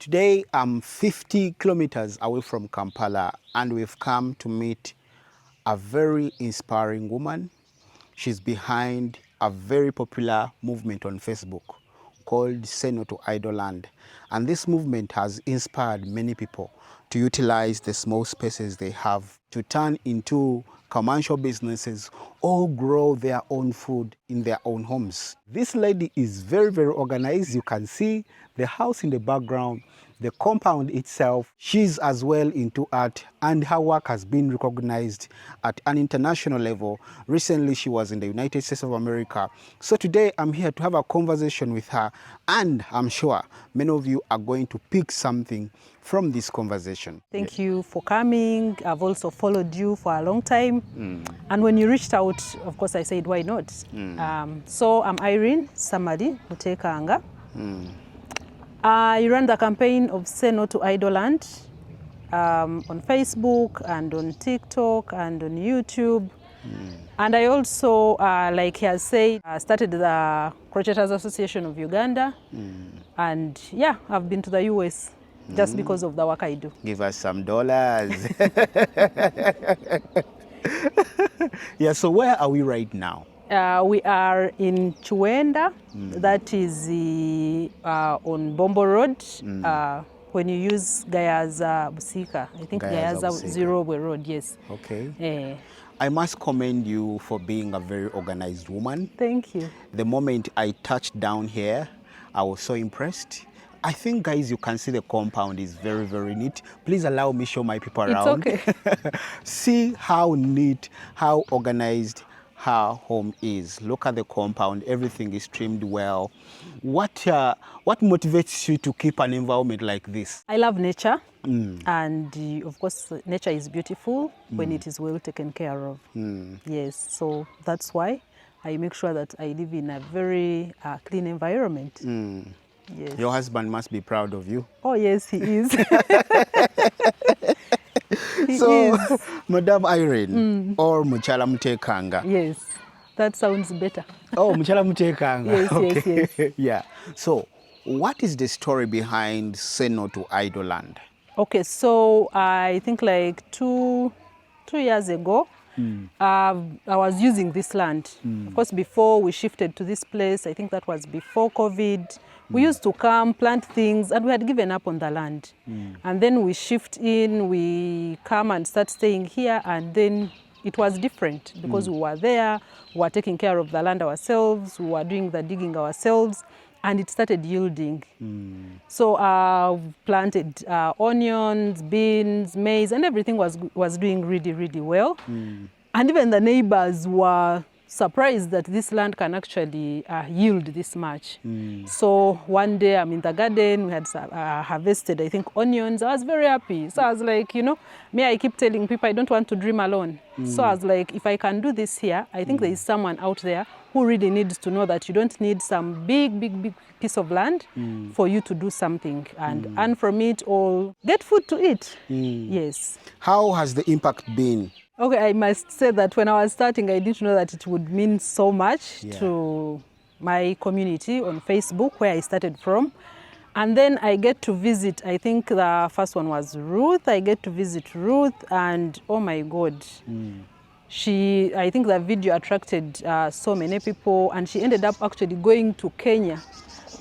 Today I'm 50 kilometers away from Kampala and we've come to meet a very inspiring woman. She's behind a very popular movement on Facebook called Say No to Idoland. And this movement has inspired many people to utilize the small spaces they have to turn into commercial businesses or grow their own food in their own homes. This lady is very, very organized. You can see the house in the background, the compound itself. She's as well into art and her work has been recognized at an international level. Recently, she was in the United States of America. So today I'm here to have a conversation with her and I'm sure many of you are going to pick something from this conversation. Thank you for coming. I've also followed you for a long time. And when you reached out, of course, I said, why not? So I'm Irene Samadi Mutekanga. I run the campaign of Say No to Idoland on Facebook and on TikTok and on YouTube. And I also, like he has said, started the Crocheters Association of Uganda. And yeah, I've been to the US just because of the work I do. Give us some dollars. Yeah, so where are we right now? We are in Chuenda, that is on Bombo Road, when you use Gayaza Busika. I think Gayaza Zirobwe Road, yes. Okay. I must commend you for being a very organized woman. Thank you. The moment I touched down here, I was so impressed. I think, guys, you can see the compound is very, very neat. Please allow me show my people around. It's okay. See how neat, how organized her home is. Look at the compound. Everything is trimmed well. What motivates you to keep an environment like this? I love nature. And of course, nature is beautiful when it is well taken care of. Yes, so that's why I make sure that I live in a very clean environment. Yes. Your husband must be proud of you. Oh yes, he is. So, Madam Irene, or Muchala Mutekanga. Yes, that sounds better. Oh, Muchala Mutekanga. Yes, okay. yes. Yeah. So, what is the story behind Say No to Idoland? Okay, so I think like two years ago, I was using this land. Of course, before we shifted to this place, I think that was before COVID, we used to come, plant things, and we had given up on the land. And then we shift in, we come and start staying here, and then it was different because we were there, we were taking care of the land ourselves, we were doing the digging ourselves, and it started yielding. So planted onions, beans, maize, and everything was doing really, really well. And even the neighbors were surprised that this land can actually yield this much. So one day I'm in the garden, we had harvested, I think, onions. I was very happy. So I was like, you know, I keep telling people I don't want to dream alone. So I was like, if I can do this here, I think there is someone out there who really needs to know that you don't need some big piece of land for you to do something and earn from it or get food to eat. Yes. How has the impact been? Okay, I must say that when I was starting, I didn't know that it would mean so much to my community on Facebook, where I started from. And then I get to visit, I think the first one was Ruth. I get to visit Ruth and oh my God. I think the video attracted so many people and she ended up actually going to Kenya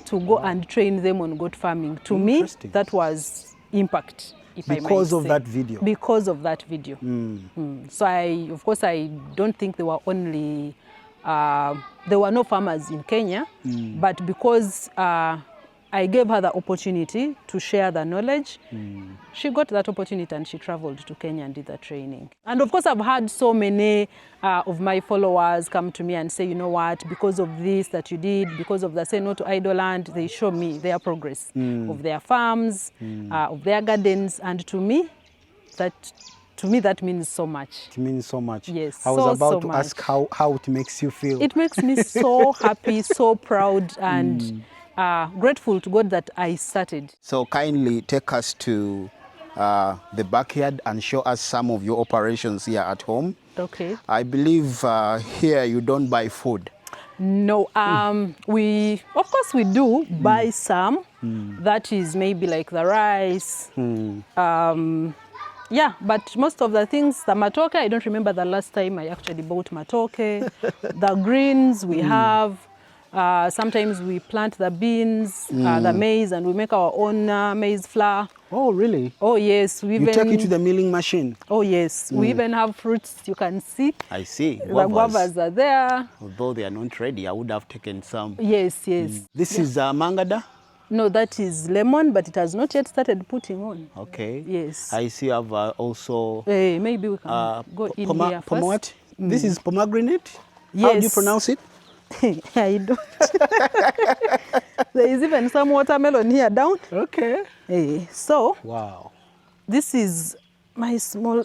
to go and train them on goat farming. To me, that was impact. Because of that video? Because of that video. So of course, I don't think there were only, there were no farmers in Kenya, but because I gave her the opportunity to share the knowledge, she got that opportunity and she traveled to Kenya and did the training. And of course, I've had so many of my followers come to me and say, you know what, because of this that you did, because of the Say No to Idoland, they show me their progress of their farms, of their gardens. And to me, that means so much. It means so much. Yes, I was about to ask how it makes you feel. It makes me so happy, so proud, and grateful to God that I started. So kindly take us to the backyard and show us some of your operations here at home. Okay. I believe here you don't buy food. No, we, of course we do buy some. That is maybe like the rice. Yeah, but most of the things, the matoke, I don't remember the last time I actually bought matoke. The greens we have. Sometimes we plant the beans, the maize, and we make our own maize flour. Oh, really? Oh, yes. You take it to the milling machine? Oh, yes. We even have fruits you can see. I see. The guavas are there. Although they are not ready, I would have taken some. Yes, yes. This is mangada? No, that is lemon, but it has not yet started putting on. Okay. Yes. I see you have also... maybe we can go in here first. What? This is pomegranate? Yes. How do you pronounce it? I don't. There is even some watermelon here down. Okay. So, wow. This is my small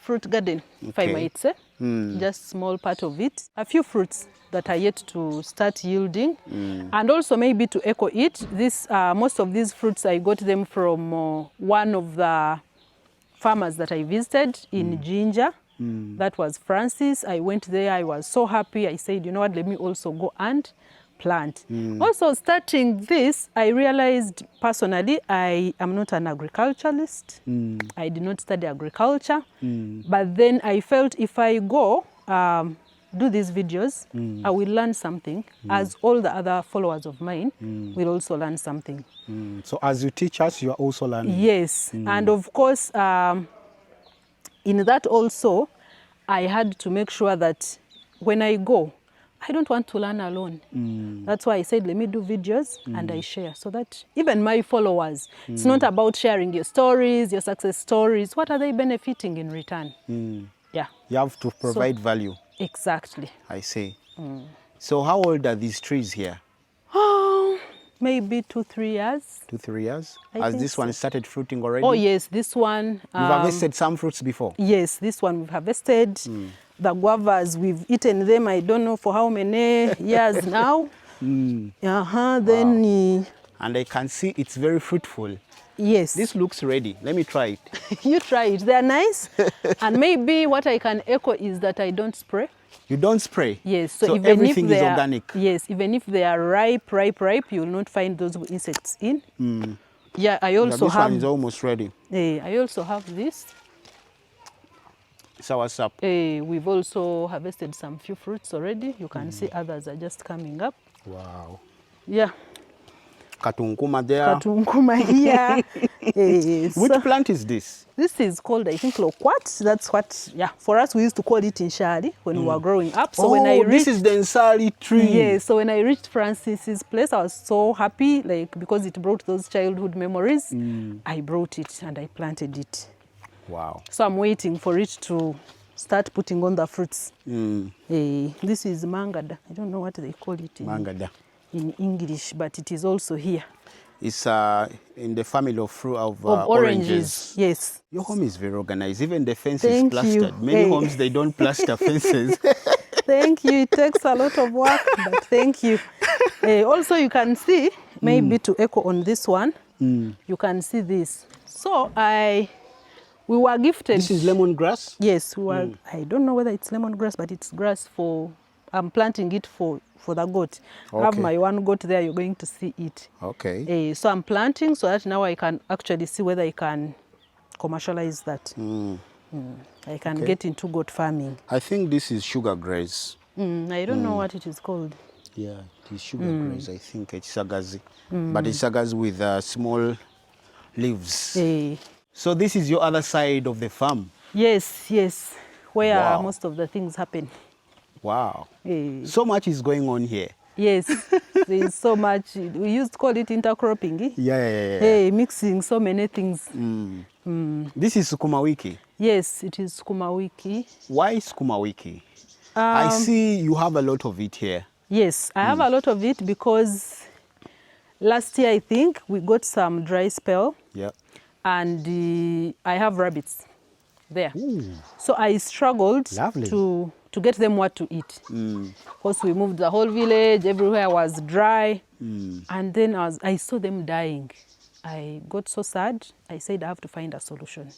fruit garden, if I might say. Just small part of it. A few fruits that are yet to start yielding. And also maybe to echo it, this, most of these fruits I got them from one of the farmers that I visited in Ginger. That was Francis. I went there. I was so happy. I said, you know what, let me also go and plant. Also, starting this, I realized personally I am not an agriculturalist. I did not study agriculture. But then I felt if I go do these videos, I will learn something, as all the other followers of mine will also learn something. So as you teach us, you are also learning? Yes. And of course, in that also, I had to make sure that when I go, I don't want to learn alone. That's why I said, let me do videos and I share so that even my followers, it's not about sharing your stories, your success stories. What are they benefiting in return? Yeah. You have to provide value. Exactly. I see. So how old are these trees here? Maybe 2-3 years. 2-3 years? I Has think this one started fruiting already? Oh yes, this one. You've harvested some fruits before? Yes, this one we've harvested. The guavas, we've eaten them, I don't know for how many years now. Then and I can see it's very fruitful. Yes. This looks ready. Let me try it. You try it. They're nice. And maybe what I can echo is that I don't spray. You don't spray? Yes. So even everything if they is are, organic? Yes. Even if they are ripe, you will not find those insects in. Yeah, I also this have... one is almost ready. I also have this. So what's up? We've also harvested some few fruits already. You can see others are just coming up. Wow. Yeah. Katunkuma there. Katunkuma here. Which plant is this? This is called, I think, loquat. That's what, yeah, for us we used to call it in Shari when we were growing up. So when I reached, this is the Nsari tree. Yeah, so when I reached Francis's place, I was so happy, like, because it brought those childhood memories. I brought it and I planted it. Wow. So I'm waiting for it to start putting on the fruits. This is mangada. I don't know what they call it in English, but it is also here. It's in the family of oranges. Yes. Your home is very organized. Even the fence is plastered. Many homes, they don't plaster fences. Thank you. It takes a lot of work, but thank you. Also, you can see, maybe to echo on this one, you can see this. So we were gifted. This is lemongrass? Yes, we were. I don't know whether it's lemongrass, but it's grass for, I'm planting it for the goat. I have my one goat there, you're going to see it. Okay. So I'm planting so that now I can actually see whether I can commercialize that. I can get into goat farming. I think this is sugar grass. I don't know what it is called. Yeah, it is sugar grass. I think it's sagazi. But it's sagazi with small leaves. So this is your other side of the farm? Yes, yes, where most of the things happen. Wow. So much is going on here. Yes, there is so much. We used to call it intercropping. Yeah. Mixing so many things. This is sukumawiki? Yes, it is sukumawiki. Why sukumawiki? I see you have a lot of it here. Yes, I have a lot of it because last year I think we got some dry spell. Yeah. And I have rabbits there. So I struggled to get them what to eat. Because we moved the whole village, everywhere was dry. And then I saw them dying. I got so sad, I said I have to find a solution.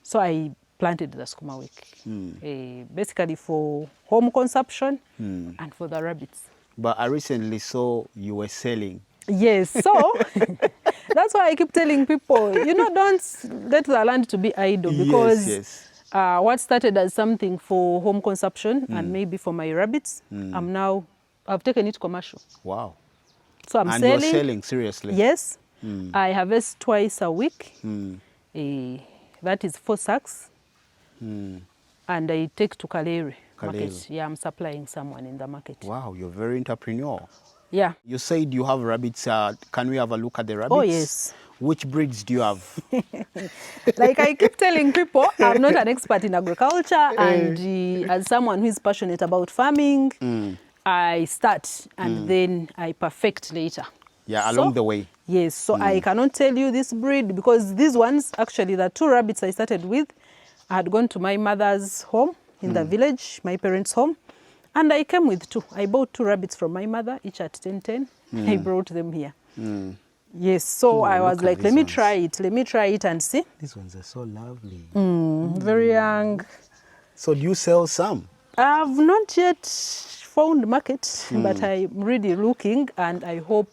So I planted the sukumawiki, basically for home consumption and for the rabbits. But I recently saw you were selling. Yes, so that's why I keep telling people, don't let the land to be idle, because Yes. what started as something for home consumption and maybe for my rabbits, I've taken it commercial. Wow. So I'm And selling. you're selling, seriously? Yes. I harvest twice a week. That is 4 sacks. And I take to Kalere market. Yeah, I'm supplying someone in the market. Wow, you're very entrepreneur. Yeah. You said you have rabbits. Can we have a look at the rabbits? Oh, yes. Which breeds do you have? Like I keep telling people, I'm not an expert in agriculture, and as someone who is passionate about farming, I start and then I perfect later. Yeah, along the way. Yes, so I cannot tell you this breed, because these ones, actually the 2 rabbits I started with, I had gone to my mother's home in the village, my parents' home, and I came with 2. I bought 2 rabbits from my mother, each at 10. I brought them here. Yes, so I was like, let me try it and see. These ones are so lovely. Very young. So do you sell some? I've not yet found market, but I'm really looking, and I hope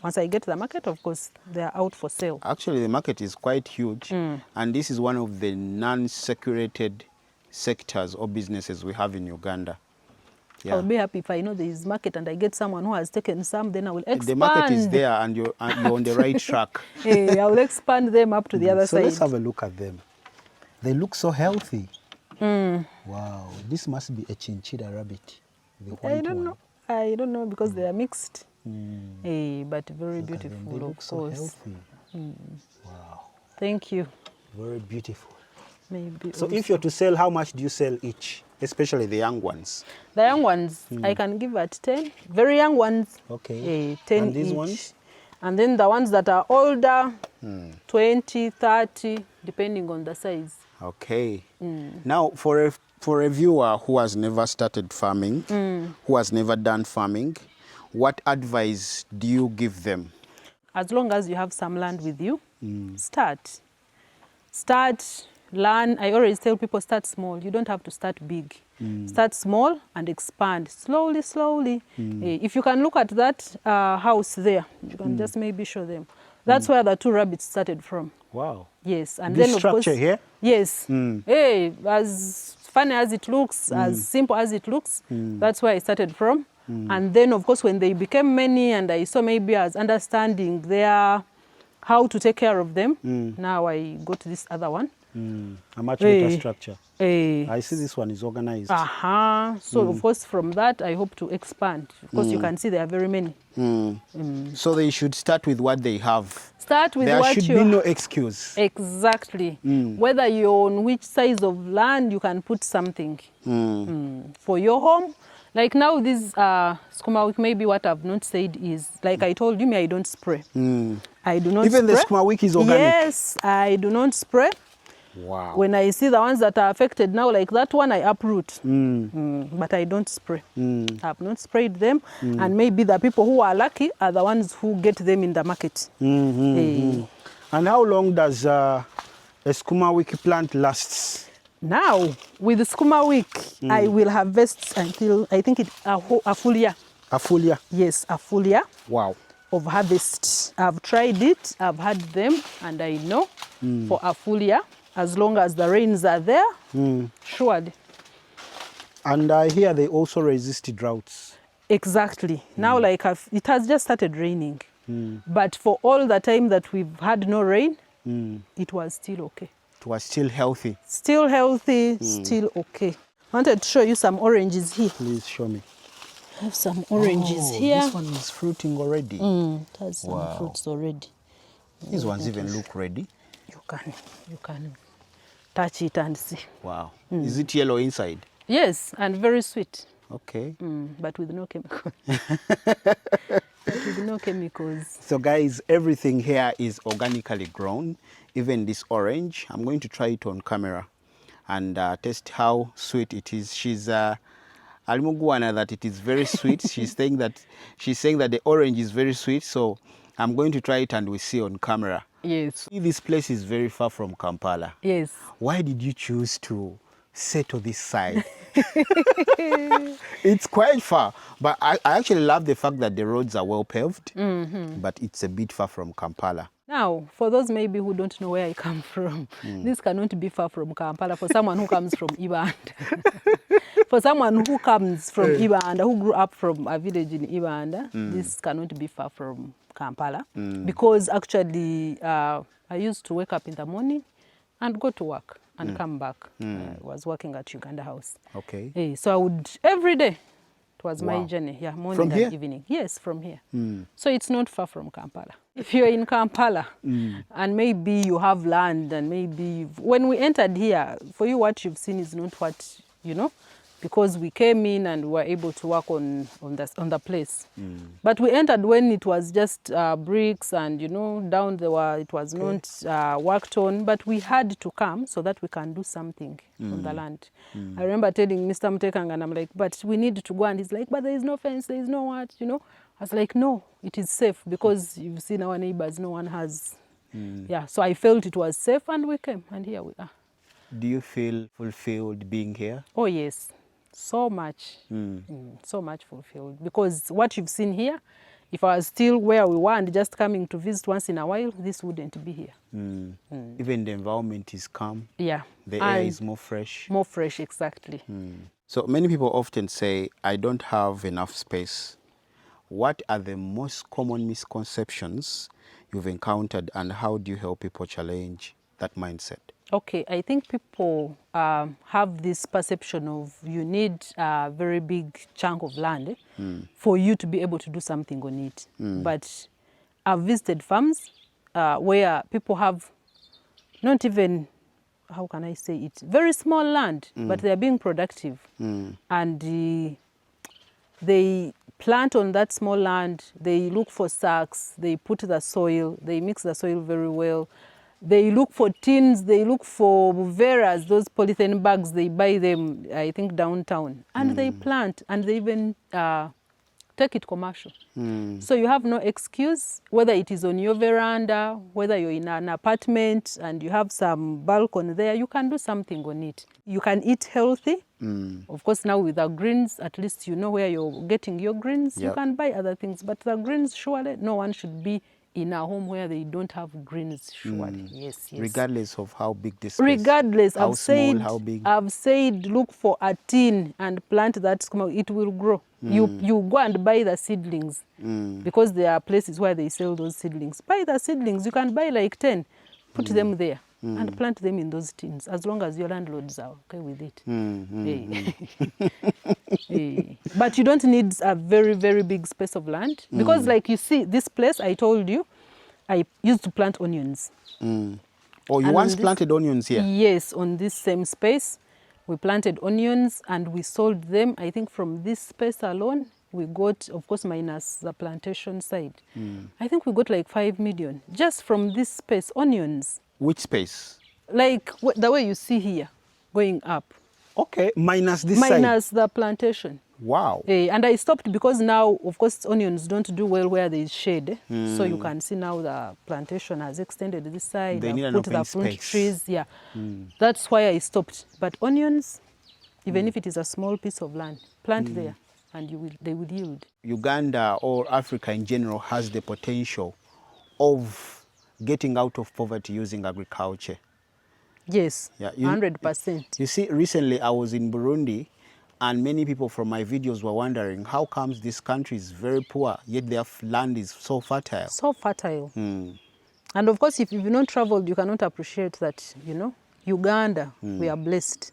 once I get the market, of course, they're out for sale. Actually, the market is quite huge, and this is one of the non-saturated sectors or businesses we have in Uganda. Yeah. I'll be happy if I know there is market and I get someone who has taken some, then I will expand. The market is there, and you're on the right track. Hey, I will expand them up to the other So side. let's have a look at them. They look so healthy. Wow, this must be a chinchilla rabbit. The white I don't one. know. I don't know, because they are mixed. Hey, but very Look at them. beautiful, They look of so course. healthy. Wow, Thank you. very beautiful. Maybe So also. if you're to sell, how much do you sell each? Especially the young ones. The young ones, I can give at 10. Very young ones, Okay. 10 And these each. ones? And then the ones that are older, 20, 30, depending on the size. Okay. Now, for a viewer who has never started farming, who has never done farming, what advice do you give them? As long as you have some land with you, start. Start, learn. I always tell people, start small. You don't have to start big. Start small and expand slowly, slowly. If you can look at that house there, you can just maybe show them. That's where the 2 rabbits started from. Wow. Yes, and This then of structure course, here? Yes. Hey, as funny as it looks, as simple as it looks, that's where I started from. And then of course, when they became many, and I saw maybe as understanding their how to take care of them, now I got this other one. A much better structure. Hey. I see this one is organized. So of course, from that I hope to expand. Of course, you can see there are very many. So they should start with what they have. Start with There what should you be no excuse. Exactly. Whether you're on which size of land, you can put something for your home. Like now, this sukumawiki, maybe what I've not said is, like I told you, I don't spray. I do not Even spray. the sukumawiki is organic? Yes, I do not spray. Wow. When I see the ones that are affected now, like that one, I uproot. But I don't spray. I've not sprayed them. And maybe the people who are lucky are the ones who get them in the market. And how long does a sukumawiki plant last? Now, with the sukumawiki, I will harvest until, I think, a full year. A full year? Yes, a full year. Wow. Of harvest. I've tried it, I've had them, and I know for a full year, as long as the rains are there, surely. And I hear they also resist droughts. Exactly. Now, like it has just started raining, but for all the time that we've had no rain, it was still okay. It was still healthy. Still healthy, still okay. I wanted to show you some oranges here. Please show me. I have some oranges here. This one is fruiting already. It has some fruits already. These ones even look ready. You can touch it and see. Wow. Is it yellow inside? Yes, and very sweet. Okay. But with no chemicals. With no chemicals. So guys, everything here is organically grown. Even this orange, I'm going to try it on camera and test how sweet it is. She's Alimuguana that it is very sweet. She's saying that the orange is very sweet. So I'm going to try it and we see on camera. Yes. This place is very far from Kampala. Yes. Why did you choose to settle this side? It's quite far, but I actually love the fact that the roads are well paved, but it's a bit far from Kampala. Now, for those maybe who don't know where I come from, this cannot be far from Kampala for someone who comes from Idoland. For someone who comes from Idoland, who grew up from a village in Idoland, this cannot be far from Kampala. Because actually, I used to wake up in the morning and go to work and come back. I was working at Uganda House. Okay. So I would, every day, it was my Wow. journey, yeah, morning From and here? evening. Yes, from here. So it's not far from Kampala. If you're in Kampala and maybe you have land and maybe when we entered here, for you what you've seen is not what, you know, because we came in and were able to work on the place. But we entered when it was just bricks and, you know, down there it was not worked on, but we had to come so that we can do something on the land. I remember telling Mr. Mtekang, and I'm like, but we need to go, and he's like, but there is no fence, there is no what, you know. I was like, no, it is safe because you've seen our neighbors, no one has. Yeah, so I felt it was safe and we came and here we are. Do you feel fulfilled being here? Oh yes, so much, so much fulfilled. Because what you've seen here, if I was still where we were and just coming to visit once in a while, this wouldn't be here. Even the environment is calm. Yeah. The air is more fresh. More fresh, exactly. So many people often say, I don't have enough space. What are the most common misconceptions you've encountered and how do you help people challenge that mindset? Okay, I think people have this perception of you need a very big chunk of land for you to be able to do something on it. But I've visited farms where people have not even, how can I say it, very small land, but they are being productive. And they plant on that small land, they look for sacks, they put the soil, they mix the soil very well. They look for tins, they look for veras, those polythene bags, they buy them, I think, downtown. And they plant, and they even take it commercial. So you have no excuse, whether it is on your veranda, whether you're in an apartment and you have some balcony there, you can do something on it. You can eat healthy. Of course, now with the greens, at least you know where you're getting your greens. You can buy other things, but the greens, surely, no one should be in a home where they don't have greens, surely. Yes. Regardless of how big the space. Regardless, how small, how big. I've said look for a tin and plant that, it will grow. You go and buy the seedlings because there are places where they sell those seedlings. Buy the seedlings, you can buy like 10, put them there and plant them in those tins as long as your landlords are okay with it. But you don't need a very, very big space of land because like you see, this place I told you, I used to plant onions. Oh, you once planted onions here? Yes, on this same space. We planted onions and we sold them. I think from this space alone, we got, of course, minus the plantation side. I think we got like 5 million just from this space, onions. Which space? Like the way you see here, going up. Okay, minus this side? Minus the plantation. Wow. And I stopped because now, of course, onions don't do well where there is shade. So you can see now the plantation has extended this side. They need an put open the fruit space. trees. Yeah, that's why I stopped. But onions, even if it is a small piece of land, plant there and they will yield. Uganda or Africa in general has the potential of getting out of poverty using agriculture. Yes, 100%. You see, recently I was in Burundi and many people from my videos were wondering how comes this country is very poor, yet their land is so fertile. So fertile. And of course, if you've not traveled, you cannot appreciate that, you know, Uganda, we are blessed.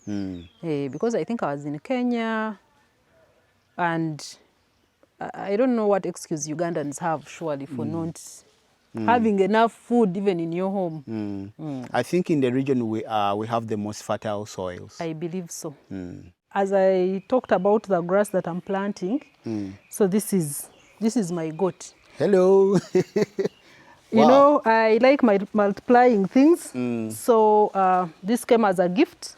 Because I think I was in Kenya and I don't know what excuse Ugandans have, surely, for not having enough food even in your home. I think in the region we have the most fertile soils. I believe so. As I talked about the grass that I'm planting, so this is my goat. Hello. You know, I like multiplying things, so this came as a gift.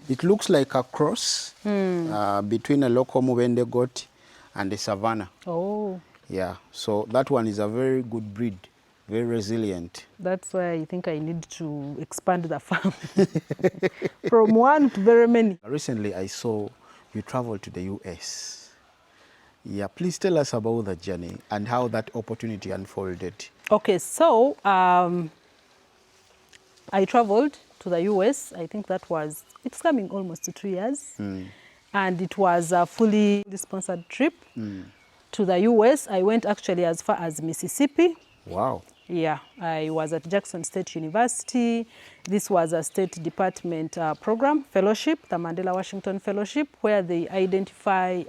It looks like a cross between a local Mubende goat and a Savannah. Oh. Yeah, so that one is a very good breed, very resilient. That's why I think I need to expand the farm from one to very many. Recently I saw you traveled to the US. Yeah, please tell us about the journey and how that opportunity unfolded. Okay, so I traveled to the US. I think it's coming almost to 2 years. And it was a fully sponsored trip to the US. I went actually as far as Mississippi. Wow. Yeah, I was at Jackson State University. This was a State Department program, fellowship, the Mandela Washington Fellowship, where they identify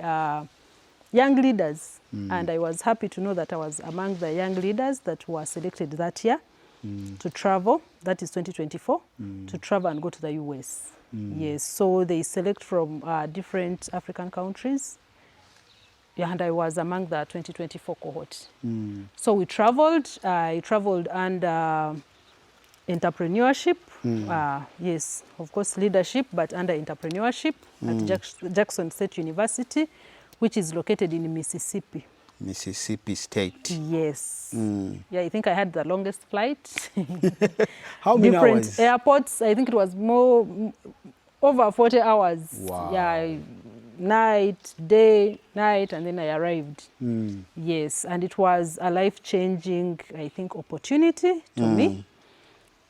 young leaders. And I was happy to know that I was among the young leaders that were selected that year to travel, that is 2024, to travel and go to the US. Yes, so they select from different African countries. Yeah, and I was among the 2024 cohort. So we traveled. I traveled under entrepreneurship. Yes, of course, leadership, but under entrepreneurship at Jackson State University, which is located in Mississippi. Mississippi State. Yes. Yeah, I think I had the longest flight. How many Different hours? airports. I think it was over 40 hours. Wow. Yeah, night, day, night, and then I arrived. Yes, and it was a life-changing, I think, opportunity to me.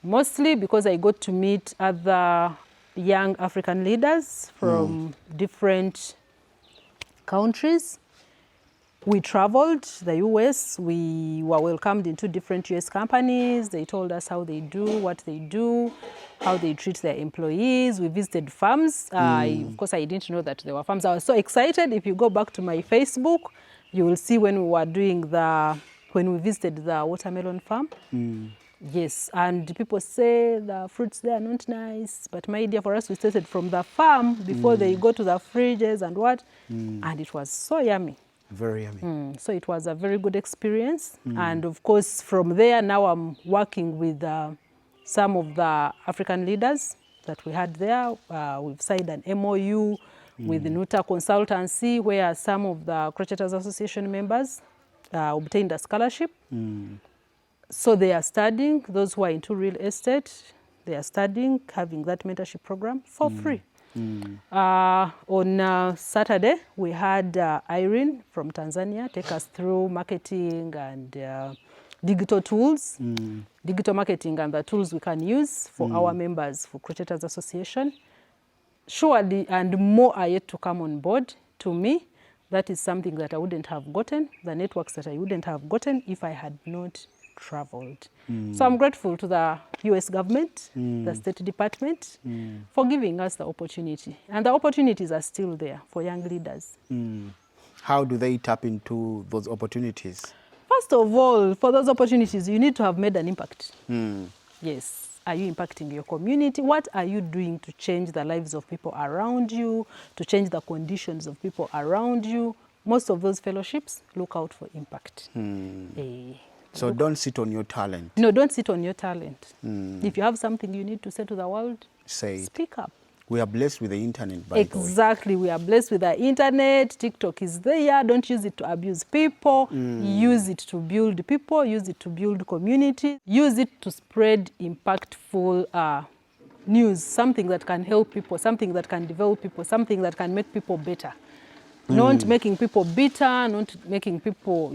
Mostly because I got to meet other young African leaders from different countries. We traveled the US. We were welcomed into different US companies. They told us how they do, what they do, how they treat their employees. We visited farms. Of course, I didn't know that there were farms. I was so excited. If you go back to my Facebook, you will see when we were when we visited the watermelon farm. Yes, and people say the fruits there are not nice. But my dear, for us, we started from the farm before they go to the fridges and what. And it was so yummy. Very yummy. So it was a very good experience. And of course, from there, now I'm working with some of the African leaders that we had there. We've signed an MOU with the Nuta Consultancy, where some of the Crocheters Association members obtained a scholarship. So they are studying, those who are into real estate, they are studying, having that mentorship program for free. On Saturday, we had Irene from Tanzania take us through marketing and digital tools, digital marketing and the tools we can use for our members for Crocheters Association. Surely, and more are yet to come on board. To me, that is something that I wouldn't have gotten, the networks that I wouldn't have gotten if I had not traveled. So I'm grateful to the US government, the State Department, for giving us the opportunity. And the opportunities are still there for young leaders. How do they tap into those opportunities? First of all, for those opportunities, you need to have made an impact. Yes. Are you impacting your community? What are you doing to change the lives of people around you, to change the conditions of people around you? Most of those fellowships look out for impact. So don't sit on your talent. No, don't sit on your talent. If you have something you need to say to the world, say it. Speak up. We are blessed with the internet, by the way. Exactly. We are blessed with the internet. TikTok is there. Don't use it to abuse people. Use it to build people. Use it to build community. Use it to spread impactful news, something that can help people, something that can develop people, something that can make people better. Not making people bitter, not making people,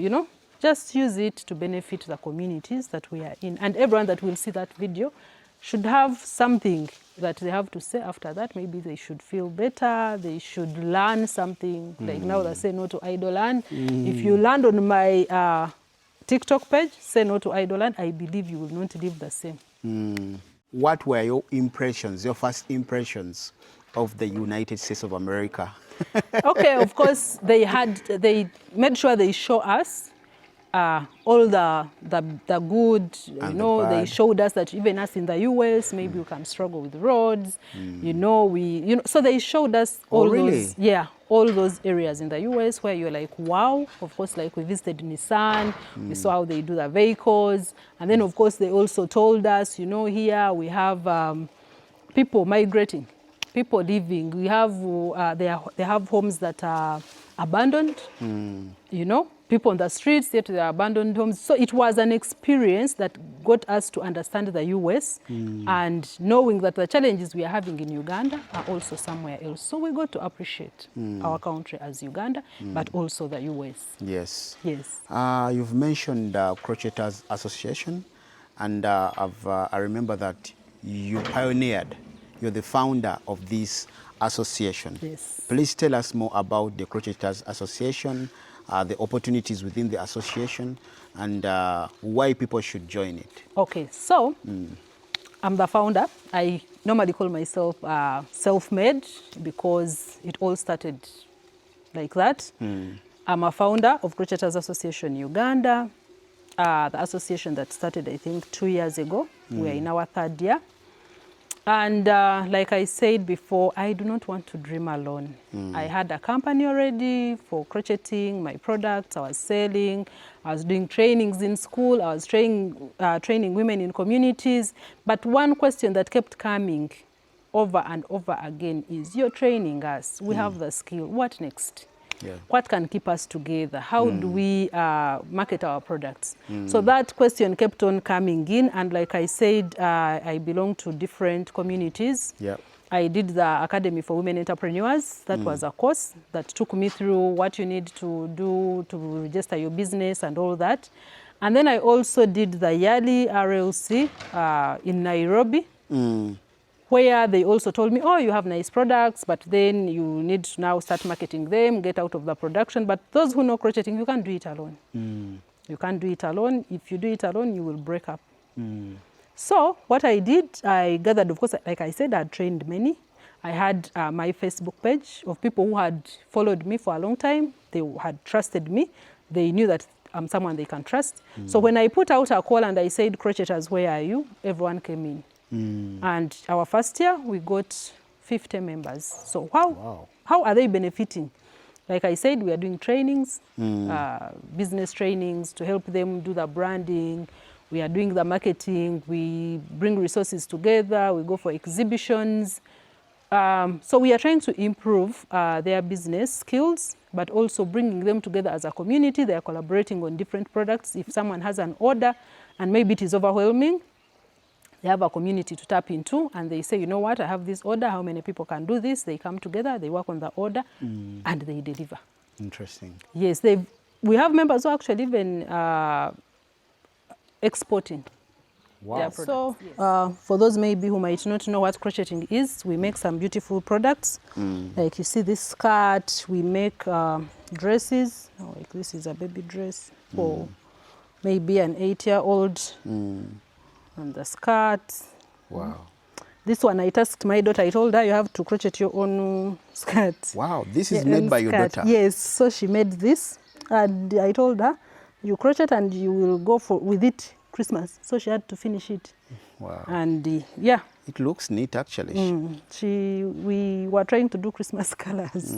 just use it to benefit the communities that we are in. And everyone that will see that video should have something that they have to say after that. Maybe they should feel better, they should learn something. Like now they say no to Idoland. If you land on my TikTok page, say no to Idoland, I believe you will not live the same. What were your impressions, your first impressions of the United States of America? Okay, of course, they made sure they show us all the good, they showed us that even us in the US, maybe we can struggle with roads, so they showed us all those areas in the US where you're like, wow. Of course, like we visited Nissan, we saw how they do the vehicles. And then, of course, they also told us, here we have people migrating, people living. We have, they have homes that are abandoned, people on the streets, yet the abandoned homes. So it was an experience that got us to understand the US and knowing that the challenges we are having in Uganda are also somewhere else. So we got to appreciate our country as Uganda, but also the US. Yes. Yes. You've mentioned Crocheters Association, and I remember that you pioneered, you're the founder of this association. Yes. Please tell us more about the Crocheters Association, the opportunities within the association, and why people should join it. Okay, so I'm the founder. I normally call myself self-made because it all started like that. I'm a founder of Crocheters Association Uganda, the association that started, I think, 2 years ago. We're in our 3rd year. And like I said before, I do not want to dream alone. I had a company already for crocheting, my products, I was selling, I was doing trainings in school, I was training women in communities. But one question that kept coming over and over again is, you're training us, we have the skill, what next? Yeah. What can keep us together? How do we market our products? So that question kept on coming in, and like I said, I belong to different communities. Yeah. I did the Academy for Women Entrepreneurs. That was a course that took me through what you need to do to register your business and all that. And then I also did the yearly RLC in Nairobi. Where they also told me, oh, you have nice products, but then you need to now start marketing them, get out of the production. But those who know crocheting, you can't do it alone. You can't do it alone. If you do it alone, you will break up. So what I did, I gathered, of course, like I said, I had trained many. I had my Facebook page of people who had followed me for a long time. They had trusted me. They knew that I'm someone they can trust. So when I put out a call and I said, Crocheters, where are you? Everyone came in. And our 1st year, we got 50 members. So how are they benefiting? Like I said, we are doing trainings, business trainings to help them do the branding. We are doing the marketing. We bring resources together. We go for exhibitions. So we are trying to improve their business skills, but also bringing them together as a community. They are collaborating on different products. If someone has an order and maybe it is overwhelming, they have a community to tap into, and they say, you know what, I have this order, how many people can do this? They come together, they work on the order, and they deliver. Interesting. Yes, we have members who actually even exporting their products. So for those maybe who might not know what crocheting is, we make some beautiful products. Like you see this skirt, we make dresses. Like this is a baby dress for maybe an 8-year-old. And the skirt. Wow. This one, I tasked my daughter. I told her, you have to crochet your own skirt. Wow, this is made by your daughter? Yes, so she made this. And I told her, you crochet and you will go with it Christmas. So she had to finish it. Wow. And yeah. It looks neat, actually. We were trying to do Christmas colors.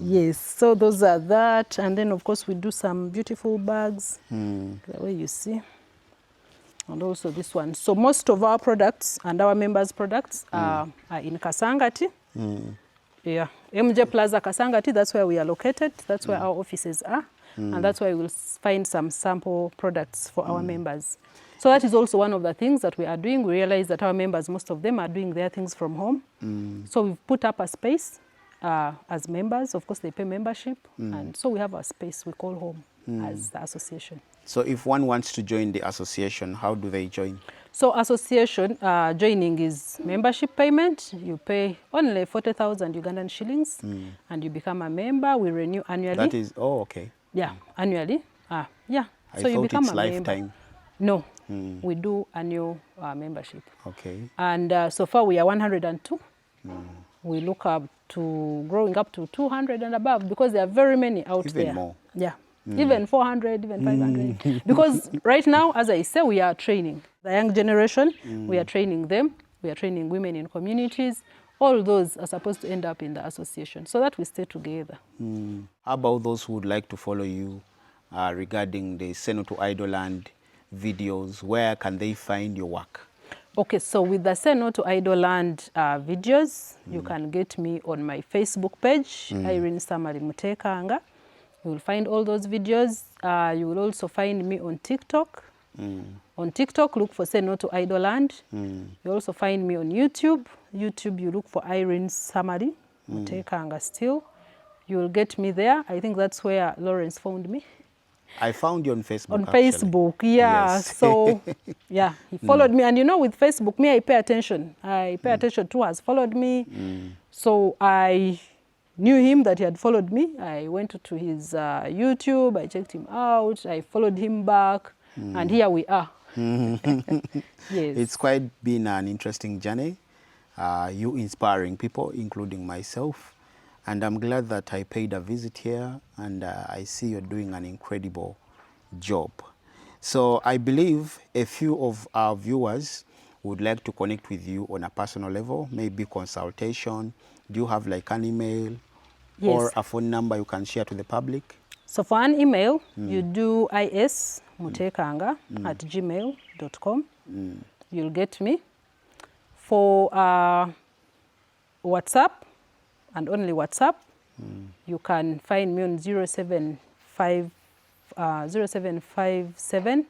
Yes, so those are that. And then, of course, we do some beautiful bags, the way you see. And also this one. So most of our products and our members' products are in Kasangati. Yeah, MJ Plaza Kasangati, that's where we are located. That's where our offices are. And that's where we will find some sample products for our members. So that is also one of the things that we are doing. We realize that our members, most of them are doing their things from home. So we've put up a space as members. Of course, they pay membership. And so we have a space we call home as the association. So if one wants to join the association, how do they join? So association joining is membership payment. You pay only 40,000 Ugandan shillings and you become a member. We renew annually. That is, oh, okay. Yeah, annually. Yeah. So you become a member. No, we do annual membership. Okay. And so far we are 102. We look up to growing up to 200 and above because there are very many out there. Even more. Yeah. Even 400, even 500. Because right now, as I say, we are training the young generation. We are training them. We are training women in communities. All those are supposed to end up in the association so that we stay together. How about those who would like to follow you regarding the Seno to Idoland videos? Where can they find your work? Okay, so with the Seno to Idoland videos, you can get me on my Facebook page, Irene Samari Mutekanga. You will find all those videos. You will also find me on TikTok. On TikTok, look for Say No to Idoland. You also find me on YouTube. YouTube, you look for Irene's Summary, Mutekanga still. You will get me there. I think that's where Lawrence found me. I found you on Facebook. On Facebook, yeah. Yes. So, yeah, he followed me. And you know, with Facebook, me, I pay attention. I pay attention to who has followed me. So I knew him that he had followed me. I went to his YouTube. I checked him out. I followed him back. And here we are. Yes. It's quite been an interesting journey. You inspiring people, including myself. And I'm glad that I paid a visit here, and I see you're doing an incredible job. So I believe a few of our viewers would like to connect with you on a personal level, maybe consultation. Do you have like an email or a phone number you can share to the public? So for an email, you do ismutekanga@gmail.com. You'll get me. For WhatsApp, and only WhatsApp, you can find me on 075 0757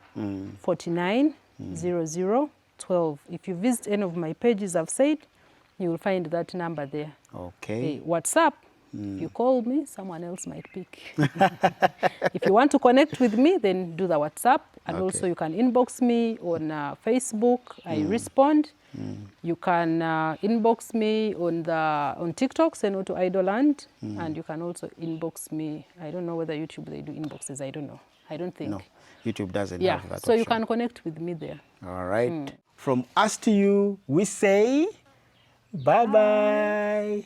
49 00 12. If you visit any of my pages I've said, you will find that number there. Okay. WhatsApp, if you call me, someone else might pick. If you want to connect with me, then do the WhatsApp. And also you can inbox me on Facebook. I respond. You can inbox me on TikTok, Say No to Idoland. And you can also inbox me. I don't know whether YouTube they do inboxes. I don't know. I don't think. No, YouTube doesn't have that so option. you can connect with me there. All right. From us to you, we say bye-bye.